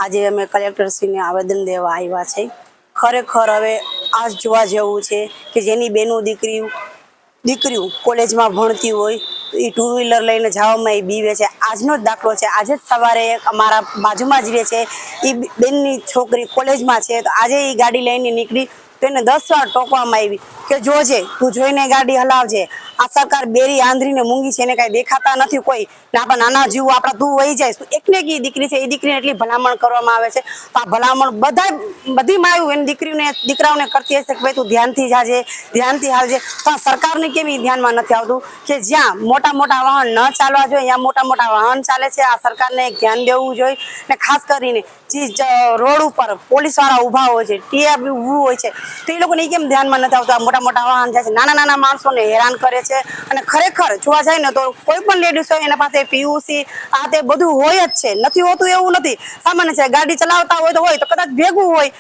આજે અમે કલેક્ટરશ્રીને આવેદન દેવા આવ્યા છે। ખરેખર હવે આ જોવા જેવું છે કે જેની બેનો દીકરીઓ કોલેજમાં ભણતી હોય એ ટુ વ્હીલર લઈને જવામાં એ બીવે છે। આજનો જ દાખલો છે। આજે જ સવારે અમારા બાજુમાં જ રહે છે એ બેનની છોકરી કોલેજમાં છે, તો આજે એ ગાડી લઈને નીકળી તો એને 10 વાર ટોકવામાં આવી કે જોજે તું જોઈને ગાડી હલાવજે। આ સરકાર બેરી આંધળીને મૂંગી છે, એને કાંઈ દેખાતા નથી કોઈ ને આપણા નાના જીવો આપણા તું વહી જાય એકને એક દીકરી છે, એ દીકરીને એટલી ભલામણ કરવામાં આવે છે। તો આ ભલામણ બધી માયું એની દીકરાઓને કરતી હશે કે ભાઈ તું ધ્યાનથી જાજે, ધ્યાનથી હાલજે, તો આ સરકારને કેમ એ ધ્યાનમાં નથી આવતું કે જ્યાં મોટા મોટા વાહન ન ચાલવા જોઈએ ત્યાં મોટા મોટા વાહન ચાલે છે। આ સરકારને એક ધ્યાન દેવું જોઈએ ને ખાસ કરીને જે રોડ ઉપર પોલીસવાળા ઊભા હોય છે, ટીઆરપી ઊભું હોય છે, તો એ લોકોને કેમ ધ્યાનમાં નથી આવતું? આ મોટા મોટા વાહન જાય છે, નાના નાના માણસોને હેરાન કરે છે। અને ખરેખર જોવા જાય ને તો કોઈ પણ લેડીઝ હોય એના પાસે પીયુસી આ તે બધું હોય જ છે, નથી હોતું એવું નથી, સામાન્ય છે। ગાડી ચલાવતા હોય તો કદાચ ભેગું હોય,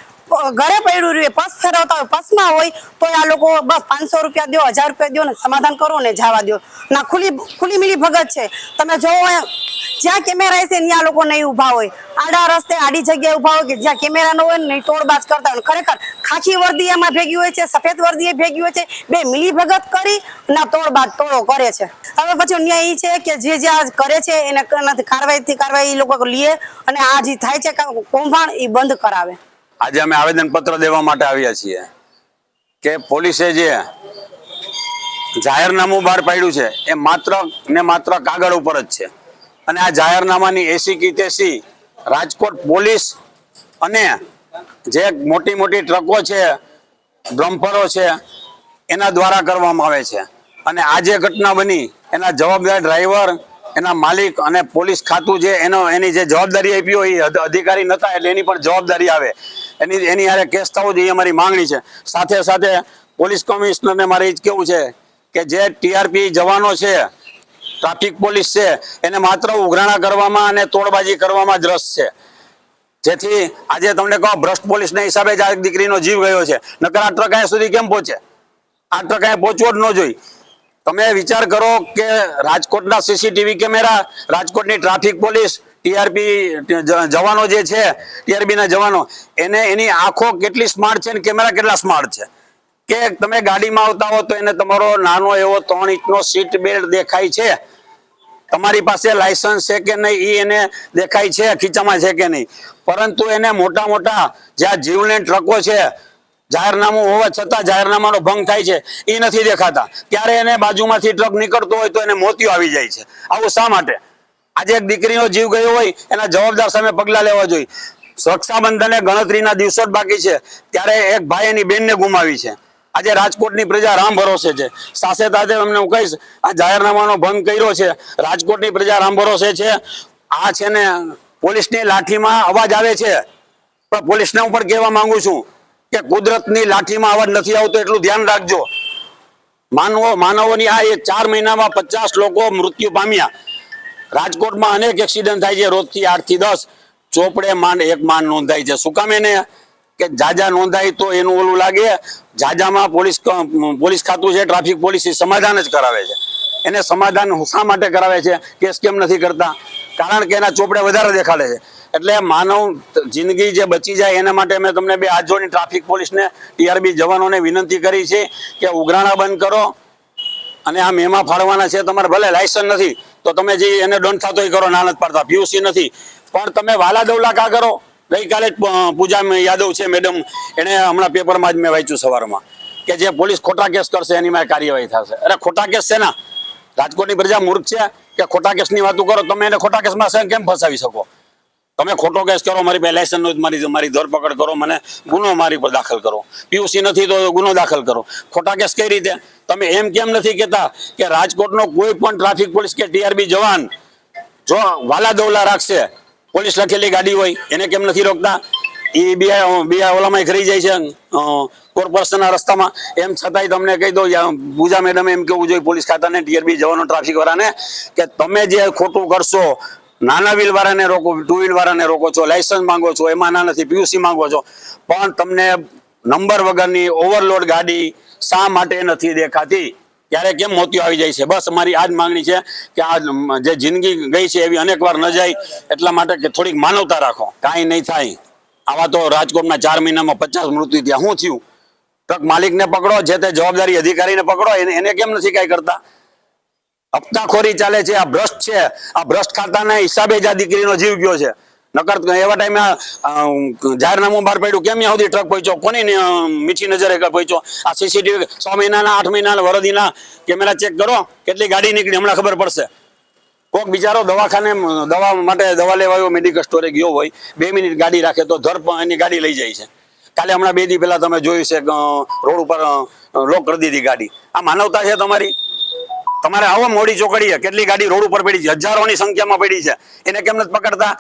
ઘરે પડ્યું રહે, પર્સ ફેરવતા હોય પર્સમાં હોય તો આ લોકો બસ 500 રૂપિયા દો, 1000 રૂપિયા દો ને સમાધાન કરો ને જવા દો ના। ખુલ્લી મિલી ભગત છે। તમે જોવો જ્યાં કેમેરા છે ત્યાં લોકો નહીં ઊભા હોય, આડા રસ્તે આડી જગ્યાએ ઊભા હોય કે જ્યાં કેમેરા ન હોય ને તોડબાજ કરતા હોય। ખરેખર ખાખી વર્દી એમાં ભેગી હોય છે, સફેદ વર્દી એ ભેગી હોય છે, બે મિલી ભગત કરી ના તોડો કરે છે। હવે પછી ન્યાય એ છે કે જે આ કરે છે એને કાર્યવાહી લોકો લે અને આ જે થાય છે કૌભાંડ એ બંધ કરાવે। આજે અમે આવેદન પત્ર દેવા માટે આવ્યા છીએ કે પોલીસે જે જાહેરનામું બહાર પાડ્યું છે એ માત્ર ને માત્ર કાગળ ઉપર જ છે, અને આ જાહેરનામાની 80-83 રાજકોટ પોલીસ અને જે મોટી મોટી ટ્રકો છે, ડમ્પરો છે, એના દ્વારા કરવામાં આવે છે। અને આ જે ઘટના બની એના જવાબદાર ડ્રાઈવર, એના માલિક અને પોલીસ ખાતું જે એની જે જવાબદારી આપી હોય એ અધિકારી નતા, એટલે એની પણ જવાબદારી આવે, એની હારે કેસ થવો જોઈએ અમારી માંગણી છે। સાથે સાથે પોલીસ કમિશનરને મારે એ જ કહેવું છે કે જે ટીઆરપી જવાનો છે, ટ્રાફિક પોલીસ છે, એને માત્ર ઉઘરાણા કરવામાં અને તોડબાજી કરવામાં જ રસ છે, જેથી આજે તમને કહો ભ્રષ્ટ પોલીસના હિસાબે જ આ દીકરીનો જીવ ગયો છે। નકર આ ટ્રક અહીંયા સુધી કેમ પહોંચે? આ ટ્રક અહીંયા પહોંચવો જ ન જોઈએ। તમે વિચાર કરો કે રાજકોટના સીસીટીવી કેમેરા, રાજકોટની ટ્રાફિક પોલીસ, ટીઆરપી જવાનો જે છે, ટીઆરપીના જવાનો, એની આંખો કેટલી સ્માર્ટ છે અને કેમેરા કેટલા સ્માર્ટ છે કે તમે ગાડીમાં આવતા હો તો એને તમારો નાનો એવો 3 ઇંચનો સીટ બેલ્ટ દેખાય છે, તમારી પાસે લાયસન્સ છે કે નહીં એ એને દેખાય છે, ખીચામાં છે કે નહીં, પરંતુ એને મોટા મોટા જ્યાં જીવલેણ ટ્રકો છે, જાહેરનામું હોવા છતાં જાહેરનામાનો ભંગ થાય છે એ નથી દેખાતા। ત્યારે એને બાજુમાંથી ટ્રક નીકળતો હોય તો એને મોતિયો આવી જાય છે। આવું શા માટે? આજે એક દીકરીનો જીવ ગયો હોય એના જવાબદાર સામે પગલાં લેવા જોઈએ। રક્ષાબંધને ગણતરીના દિવસો જ બાકી છે ત્યારે એક ભાઈ એની બેનને ગુમાવી છે। આજે રાજકોટની પ્રજા રામ ભરોસે છે। સાથે સાથે અમને હું કહીશ, આ જાહેરનામાનો ભંગ કર્યો છે, રાજકોટની પ્રજા રામ ભરોસે છે। આ છે ને પોલીસની લાઠીમાં અવાજ આવે છે, પણ પોલીસને હું પણ કહેવા માંગુ છું કે કુદરતની લાઠીમાં અવાજ નથી આવતો એટલું ધ્યાન રાખજો। માનવોની આ 4 મહિનામાં 50 લોકો મૃત્યુ પામ્યા। રાજકોટમાં અનેક એક્સિડન્ટ થાય છે, રોજથી 8 થી 10 ચોપડે માંડ એક માન નોંધાય છે। શું કામ? એને કે જાજા નોંધાય તો એનું ઓલું લાગે, જાજામાં પોલીસ ખાતું છે, ટ્રાફિક પોલીસ સમાધાન જ કરાવે છે। એને સમાધાન શા માટે કરાવે છે? કેસ કેમ નથી કરતા? કારણ કે એના ચોપડે વધારે દેખાડે છે। એટલે માનવ જિંદગી જે બચી જાય એના માટે અમે તમને બે હાથ જોડીને ટ્રાફિક પોલીસને, ટીઆરપી જવાનોને વિનંતી કરી છે કે ઉઘરાણા બંધ કરો અને આ મેમાં ફાળવાના છે। તમારે ભલે લાયસન્સ નથી તો તમે જે એને દંડ થતો કરો, ના નથી પાડતા, પીયુસી નથી, પણ તમે વાલા દવલા કા કરો? ગઈકાલે જ પૂજા યાદવ છે મેડમ, એને હમણાં પેપરમાં જ મેં વાંચ્યું સવારમાં કે જે પોલીસ ખોટા કેસ કરશે એની માં કાર્યવાહી થશે। અરે ખોટા કેસ છે ના? રાજકોટની પ્રજા મૂર્ખ છે કે ખોટા કેસની વાતો કરો? તમે એને ખોટા કેસમાં કેમ ફસાવી શકો? તમે ખોટો કેસ કરો, મારી પાસે લાયસન્સ નથી, મારી ધરપકડ કરો, મને ગુનો મારી પર દાખલ કરો, પીયુસી નથી તો ગુનો દાખલ કરો। ખોટા કેસ કઈ રીતે? તમે એમ કેમ નથી કહેતા કે રાજકોટનો કોઈ પણ ટ્રાફિક પોલીસ કે ટીઆરપી જવાન જો વાલા દવલા રાખશે, પોલીસ લખેલી ગાડી હોય એને કેમ નથી રોકતા? એ બે ઓલામાં ખરી જાય છે કોર્પોરેશનના રસ્તામાં। એમ છતાંય તમને કહી દો, પૂજા મેડમ એમ કેવું જોઈએ પોલીસ ખાતાને, ટીઆરપી જવાનો, ટ્રાફિક વાળાને કે તમે જે ખોટું કરશો, નાના વ્હીલ વાળાને રોકો, 2 વ્હીલ વાળાને રોકો છો, લાયસન્સ માંગો છો, એમાં ના નથી, પીયુસી માંગો છો, પણ તમને નંબર વગરની ઓવરલોડ ગાડી શા માટે નથી દેખાતી? ત્યારે કેમ મોતિયો આવી જાય છે? બસ અમારી આ જ માંગણી છે કે આ જે જિંદગી ગઈ છે એવી અનેક વાર ન જાય, એટલા માટે કે થોડીક માનવતા રાખો. કાંઈ નહીં થાય. આવા તો રાજકોટના 4 મહિનામાં 50 મૃત્યુ થયા. શું થયું? ટ્રક માલિકને પકડો, જે તે જવાબદારી અધિકારીને પકડો, એને કેમ નથી કાંઈ કરતા? હપ્તાખોરી ચાલે છે. આ ભ્રષ્ટ છે. આ ભ્રષ્ટ ખાતાના હિસાબે જ આ દીકરીનો જીવ ગયો છે. નકર એવા ટાઈમે જાહેરનામું બહાર પડ્યું, કેમ ત્યાં સુધી ટ્રક પહોંચ્યો? કોની મીઠી નજરે પહોંચ્યો? આ સીસીટીવી 6 મહિનાના 8 મહિના વરદીના કેમેરા ચેક કરો, કેટલી ગાડી નીકળી હમણાં ખબર પડશે. કોક બિચારો દવાખાને દવા માટે દવા લેવા આવ્યો, મેડિકલ સ્ટોરે ગયો હોય, 2 મિનિટ ગાડી રાખે તો ધર એની ગાડી લઈ જાય છે. કાલે હમણાં 2 દી પહેલા તમે જોયું છે રોડ ઉપર લોક કરી દીધી ગાડી. આ માનવતા છે તમારી? તમારે આવો મોડી ચોકડીએ કેટલી ગાડી રોડ ઉપર પડી છે, હજારોની સંખ્યામાં પડી છે, એને કેમ નથી પકડતા?